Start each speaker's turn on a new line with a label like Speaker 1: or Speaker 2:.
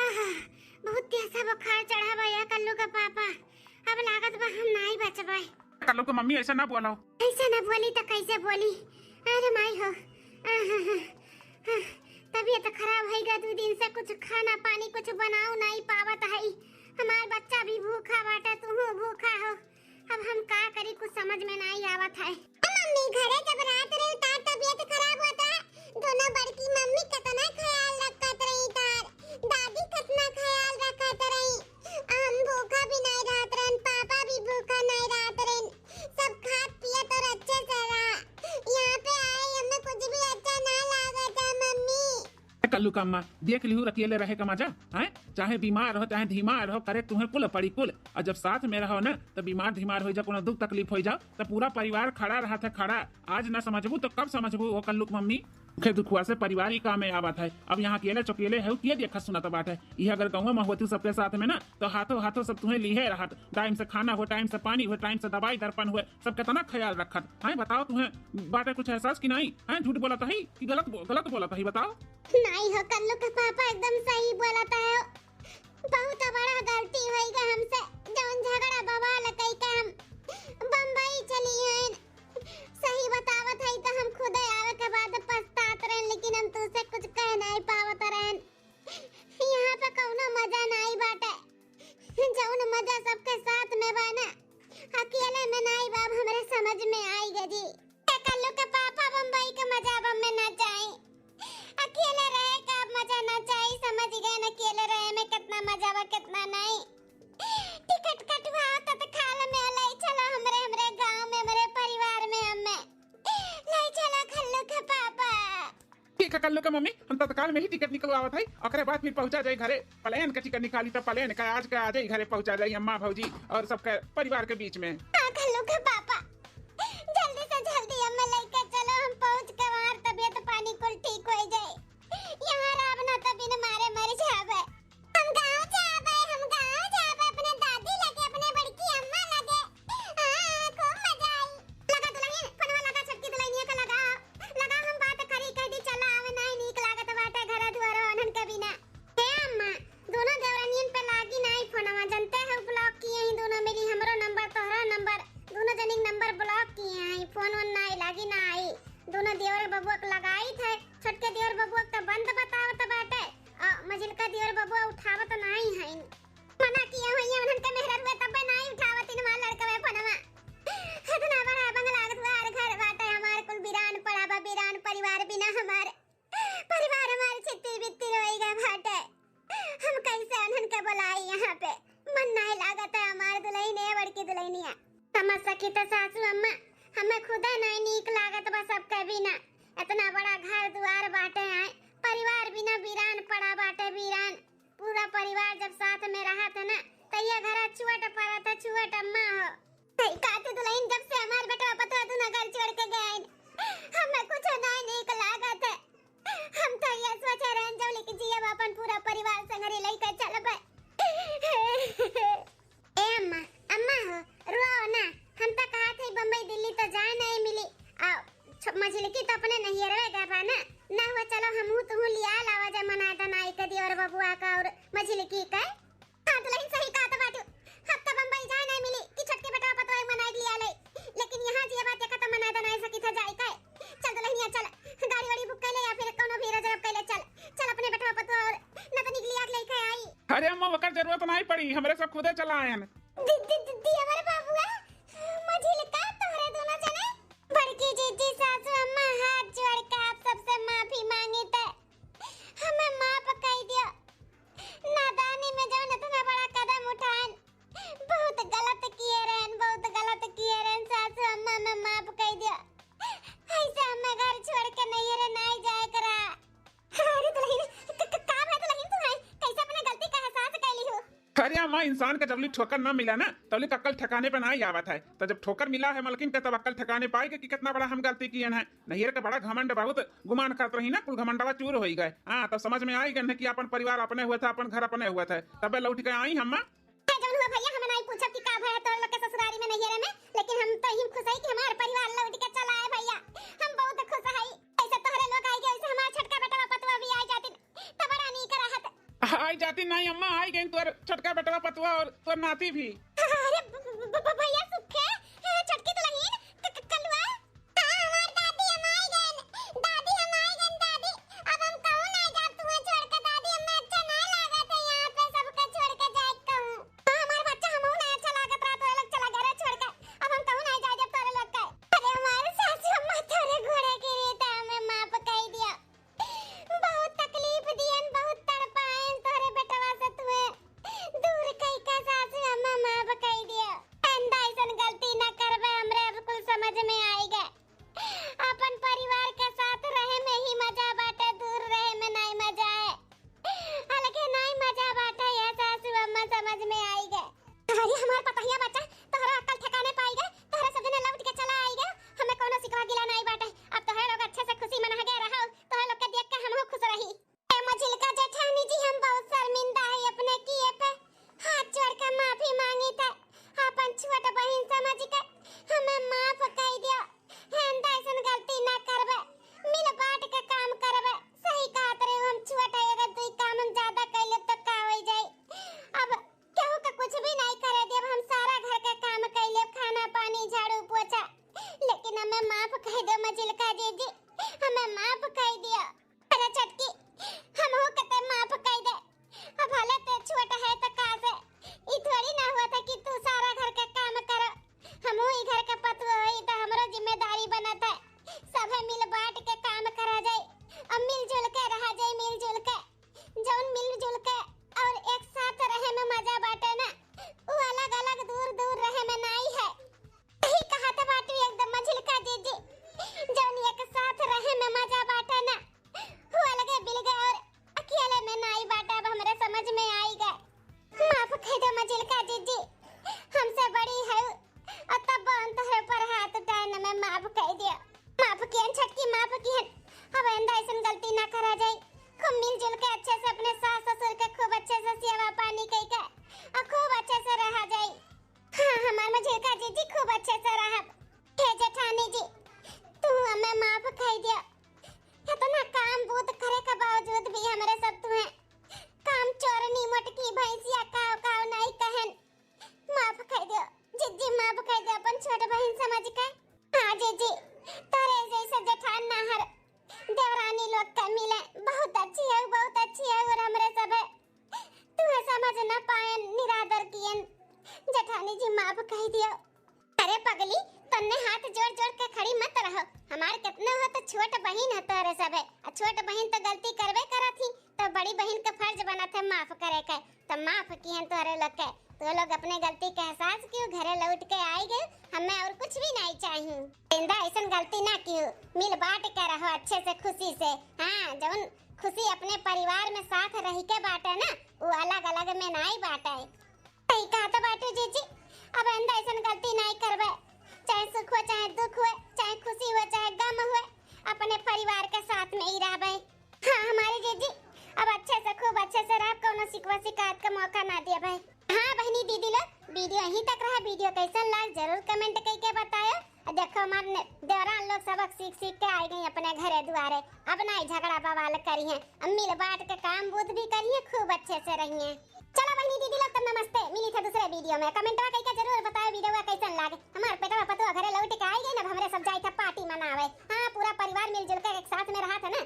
Speaker 1: आहा, बहुत तेज बुखार चढ़ा बा या कल्लू का पापा। अब लागत बा हम नहीं बचबे।
Speaker 2: कल्लू के मम्मी ऐसा ना बोलो।
Speaker 1: ऐसा ना बोली तो कैसे बोली? अरे माई हो, तबीयत खराब है गा। 2 दिन से कुछ खाना पानी कुछ बनाओ नहीं पावत है। हमार बच्चा भी भूखा बाटे, तू भूखा हो। अब हम का करी कुछ समझ में नहीं आवत है। मम्मी घरे जब रात रे तार तबीयत खराब होता, दोनों बड़की मम्मी कितना ख्याल रखत रही, तार दादी कितना ख्याल रखत रही। हम भूखा भी नहीं रहत रहन, पापा भी भूखा नहीं रहत रहन। सब खात पियत और अच्छे से रहा। यहाँ पे आए हमें कुछ भी अच्छा ना लागत है मम्मी।
Speaker 2: कल्लू का अम्मा देख लिहू अकेले रहे का मजा है। चाहे बीमार हो चाहे धीमार हो, करे तुम्हें कुल पड़ी कुल। और जब साथ में रहो ना तो बीमार धीमार हो जा, कोनो दुख तकलीफ हो जाओ तो पूरा परिवार खड़ा रहा था खड़ा। आज ना समझबू तो कब समझबू? वो कल्लू की मम्मी के दुखुआ से परिवार ही काम में आवत है। अब यहाँ अकेले चौकेले है के देखा सुना तो बात है। यह अगर गाँव में होती सबके साथ में ना तो हाथों हाथों सब तुम्हें लिए रहा। टाइम से खाना हो, टाइम से पानी हो, टाइम से दवाई दर्पण हुए, सब कितना ख्याल रखत है। बताओ तुम्हें बातें कुछ एहसास की नहीं है? झूठ बोला था ही कि गलत बोला था ही? बताओ।
Speaker 1: नहीं हो कल्लू का पापा एकदम सही बोलता है। बहुत बड़ा गलती हुई गा हमसे। जौन झगड़ा बवाल कई के हम बम्बई चली हैं। सही बतावत है तो हम खुद आवे के बाद पछतात रहन, लेकिन हम तुझसे कुछ कह नहीं पावत रहन। यहाँ पे कौनो मजा नहीं बाटे। जौन मजा सबके साथ में बा ना, अकेले में नहीं बाब हमरे समझ में आई गजी। कल्लू के पापा बम्बई के मजा में ना जाए, अकेले रहे का मजा ना चाहिए। समझ गए ना, अकेले रहे में कितना मजा बा कितना नहीं। टिकट कटवाओ तो खाल में ले चलो हमरे गांव में, हमरे परिवार में हमें ले चलो कल्लू के पापा।
Speaker 2: ठीक है कल्लू का मम्मी, हम तत्काल में ही टिकट निकलवावत है। ओकरे बाद फिर पहुंचा जाए घरे। प्लेन का टिकट निकाली तो प्लेन का आज का आज ही घरे पहुंचा जाए अम्मा भौजी और सबके परिवार के बीच में।
Speaker 1: हाँ कल्लू के पापा, जल्दी से जल्दी हमें लेके चलो। हम पहुंच के वहां तबीयत पानी कुल ठीक हो जाए। यहाँ राब ना तो बिन मारे मर जावे। हम गांव जावे अपने दादी लगे, अपने बड़की अम्मा लगे। खूब मजा आई। लगा दुल्हन फोनवा लगा, छटकी दुल्हनिया का लगा हम बात करी कह दी चला आवे नहीं नीक लागत बाटे घर दुआर अनन के बिना। हे अम्मा, दोनों देवरानियन पे लागी नहीं फोनवा, जानते हो ब्लॉक किए ही दोनों मेरी। हमरो नंबर तोहरा नंबर, दोनों जनिक नंबर ब्लॉक किए हैं। फोन वन नहीं लागी ना आई। दोनों देवर बबुआ के लगाई थे, छोटके देवर बबुआ तो बंद बतावत बाटे। मझिलका देवर बबुआ उठावत नहीं है। मना किया होइए उनन के मेहरर हुए तब नहीं उठावत इनवा लड़कवे फोनवा। इतना बड़ा बंगला दुआर घर बाटे, हमार कुल वीरान पड़ा बा। वीरान परिवार बिना हमारे परिवार हमारे छित्ती बित्ती रोएगा बाटे। हम कैसे उनन के बुलाई यहाँ पे? मन नहीं लागत है हमार दुल्हन है बड़की दुल्हनिया। समझ सकी तो सासू अम्मा, हमें खुदा नहीं नीक लागत बा सबके बिना। इतना बड़ा घर दुआर बाटे हैं, परिवार बिना वीरान पड़ा बाटे। वीरान पूरा परिवार जब साथ में रहा था ना तो ये घर छुआट पड़ा था, छुआट अम्मा हो। सही काते दुल्हन जब से हमार बेटा पता तू ना घर छोड़ के गए, हमें कुछ नहीं नीक लागत है। हम तो ये सोचे रहन जब लेके जिया अपन पूरा परिवार संगरी लेके चलबे। ए अम्मा, अम्मा हो रो ना। हम तो कहा थे बम्बई दिल्ली तो जाए नहीं मिली। मझिलकी तो अपने नहीं रहेगा बा ना हुआ। चलो हम तू लिया लावा जा मना था नाई कदी और बबुआ का और मझिलकी का। हां दुल्हन सही कहा तो बाटू। हम तो बम्बई जाए नहीं मिली कि छटके बेटा पतो मना लिया ले, लेकिन यहां जी बात का तो मना था नहीं सकी था जाए का। चल दुल्हनिया चल, गाड़ी वाड़ी बुक कर ले या फिर कोनो भी रिजर्व कर ले। चल अपने बेटा पतो और न तो निकली आग लेके आई।
Speaker 2: अरे अम्मा वकर जरूरत नहीं पड़ी, हमरे सब खुदे चला आए।
Speaker 1: दी हमारे बाबूआ मझिलका तोहरे दोनों जने बड़की जीजी सासू अम्मा हाथ जोड़ के आप सबसे माफी मांगी थे। हमें माफ कर दियो। नादानी में जब इतना बड़ा कदम उठाएं, बहुत गलत किए रहन सासू अम्मा, में माफ कर दियो। ऐसे हमें घर छोड़ के नहीं जाए करा। अरे दुल्हन काम है दुल्हन तू है, कैसे अपने गलती का एहसास कर ली हो?
Speaker 2: अरे अम्मा इंसान का जब ठोकर ना मिला ना तब अक्ल ठिकाने पे नहीं आवत है। तो जब ठोकर मिला है मलकिन के तब अक्ल ठिकाने पाएगा कि कितना बड़ा हम गलती किए हैं। नैयर का बड़ा घमंड बहुत गुमान करत रही ना, कुल घमंडवा चूर हो गए। हाँ तब समझ में आई गए कि अपन परिवार अपने हुआ था, अपन घर अपने हुआ था। तब लौट के आई हम।
Speaker 1: भैया हमें नहीं पूछा कि का भैया तो लोग के ससुरारी में नहीं है, लेकिन हम तो ही खुश है कि हमारा परिवार लौट के चला है। भैया हम बहुत खुश है। ऐसे तोहरे लोग आई गए, ऐसे हमारा छटका बेटा पतवा भी आ जाते तो बड़ा नीक रहत।
Speaker 2: आई जाती नहीं अम्मा, आई गई तोर छोटका बेटवा पतवा और तोर नाती भी।
Speaker 1: अरे भैया सुखे छटकी तो लहीन कलवा। हां हमार दादी हम आई गन, दादी हम आई गन दादी। अब हम कहूं ना जा तू छोड़ के दादी, हमें अच्छा ना लागत है यहां पे सबके छोड़ के जाए कहूं। हां हमार बच्चा हमहु ना अच्छा लागत रहा, तो अलग चला गया छोड़ के। अब हम कहूं ना जा जब तोरे लग गए। अरे हमारे सासू अम्मा तोरे घोड़े की रीत हमें माफ कह दिया, बहुत तकलीफ दियन, बहुत तड़पायन तोरे बेटवा से तुए दूर कई का सासू अम्मा माफ कह दिया। अंदा ऐसन गलती न करबे, हमरे अब कुल समझ में आई गए। अपन परिवार के साथ रहे में ही मजा बाटे, दूर रहे में नहीं मजा है। अलगे नहीं मजा बाटे, ये सासू अम्मा समझ में आई गए। अरे हमार पतहिया बच्चा तोहरा अक्ल ठिकाने पाई गए, तोहरा सब दिन लौट के चला आई गए, हमें कोनो शिकवा गिला नहीं बाटे। अब तोहरा लोग अच्छे से खुशी मना गए रहो, तोहरा लोग के देख के हमहु खुश रही। ए मझिलका जेठानी जी, हम बहुत शर्मिंदा है अपने किए पे, हाथ जोड़ के माफी मांगी था। अपन छोट बहन समझ के हमें माफ कह दिया। हेंदा ऐसन गलती ना करबे, मिल बांट के काम करबे। सही कहत रहे, हम छोट है, अगर दुई काम हम ज्यादा कैले तो का हो जाई। अब केहू के कुछ भी नहीं करे देब, हम सारा घर के काम कैले, खाना पानी झाड़ू पोछा। लेकिन हमें माफ कह दो मझिलका जीजी, हमें माफ कह दिया। अरे छटकी हमहु कते माफ कह दे। अब भले ते छोट है तो का से ई थोड़ी ना हुआ था कि तू सारा घर का काम कर। हमहु ई घर के पतवा होई तो हमरो जिम्मेदारी बनत है, सभे मिल बांट के काम करा जाए। अब मिलजुल के रहा जाए, मिलजुल के जौन मिलजुल के और एक साथ रहे में मजा बाटे ना, वो अलग अलग दूर दूर रहे में नहीं है। सही कहा था बाटू एकदम मझिलका जीजी, जौन एक साथ रहे में मजा बाटे ना, वो अलगे बिल गए और अकेले में नहीं बाटे। अब हमरे समझ में आई गए। माफ कह दो मझिलका जीजी, हमसे बड़ी है और तब तोहरे पर हाथ उठाने में माफ कह दिया। माफ कियन छटकी, माफ कियन। अब आइंदा ऐसन गलती ना करा जाए। खूब मिलजुल के अच्छे से अपने सास ससुर के खूब अच्छे से सेवा पानी कई के और खूब अच्छे से रहा जाए। हाँ हमार मझिलका जीजी खूब अच्छे से रहा। हे जेठानी जी, तू हमें माफ कह दिया। इतना काम बूत करे के बावजूद भी हमरे सब तुम्हें काम चोरनी मोटकी भैंसिया काव काव नहीं कहन। माफ कर दो जीजी, माफ कर दो अपन छोट बहन समझ के। हाँ जीजी, तोरे जैसे जेठान नाहर देवरानी लोग का मिले, बहुत अच्छी है, बहुत अच्छी है। और हमरे सब तुम्हें समझ न पायन, निरादर कियन। जेठानी जी माफ कह दियो। अरे पगली, तन्ने हाथ जोड़ जोड़ के खड़ी मत रहो। हमार कितना हो तो छोट बहन है तोरे सब है, छोट बहन तो गलती करबे करा थी, तो बड़ी बहन का फर्ज बना था माफ करे के। तो माफ कियन तोरे लोग के। तो लोग अपने गलती का एहसास क्यों घरे लौट के आई गए, हमें और कुछ भी नहीं चाहिए। इंदा ऐसन गलती ना क्यों, मिल बांट के रहो अच्छे से खुशी से। हाँ जौन खुशी अपने परिवार में साथ रह के बांटे ना, वो अलग अलग में नहीं बांटे। सही कहा तो बाटू जीजी, अब इंदा ऐसन गलती नहीं करबे। चाहे सुख हो चाहे दुख हो, चाहे खुशी हो चाहे गम हो, अपने परिवार के साथ में ही रहबे। हाँ हमारी जीजी, अब अच्छे से खूब अच्छे से रह, कोनो शिकवा शिकायत का मौका ना दिए भाई। हाँ बहनी दीदी लोग, वीडियो यहीं तक रहा। वीडियो कैसन लगा जरूर कमेंट करके बताओ। देखो हमारे देवरान लोग सबक सीख सीख के आई गई अपने घरे दुआरे। अब नहीं झगड़ा बवाल करी है, अब मिल बांट के काम बुद्ध भी करिए, खूब अच्छे से रहिए। चलो बहनी दीदी लोग, तब नमस्ते, मिली थे दूसरे वीडियो में। कमेंट करके जरूर बताओ वीडियो कैसन लगे। हमारे पेटवा पतवा घरे लौट के आई गई ना, हमरे सब जाई था पार्टी मनावे। हाँ पूरा परिवार मिलजुल के एक साथ में रहा था ना,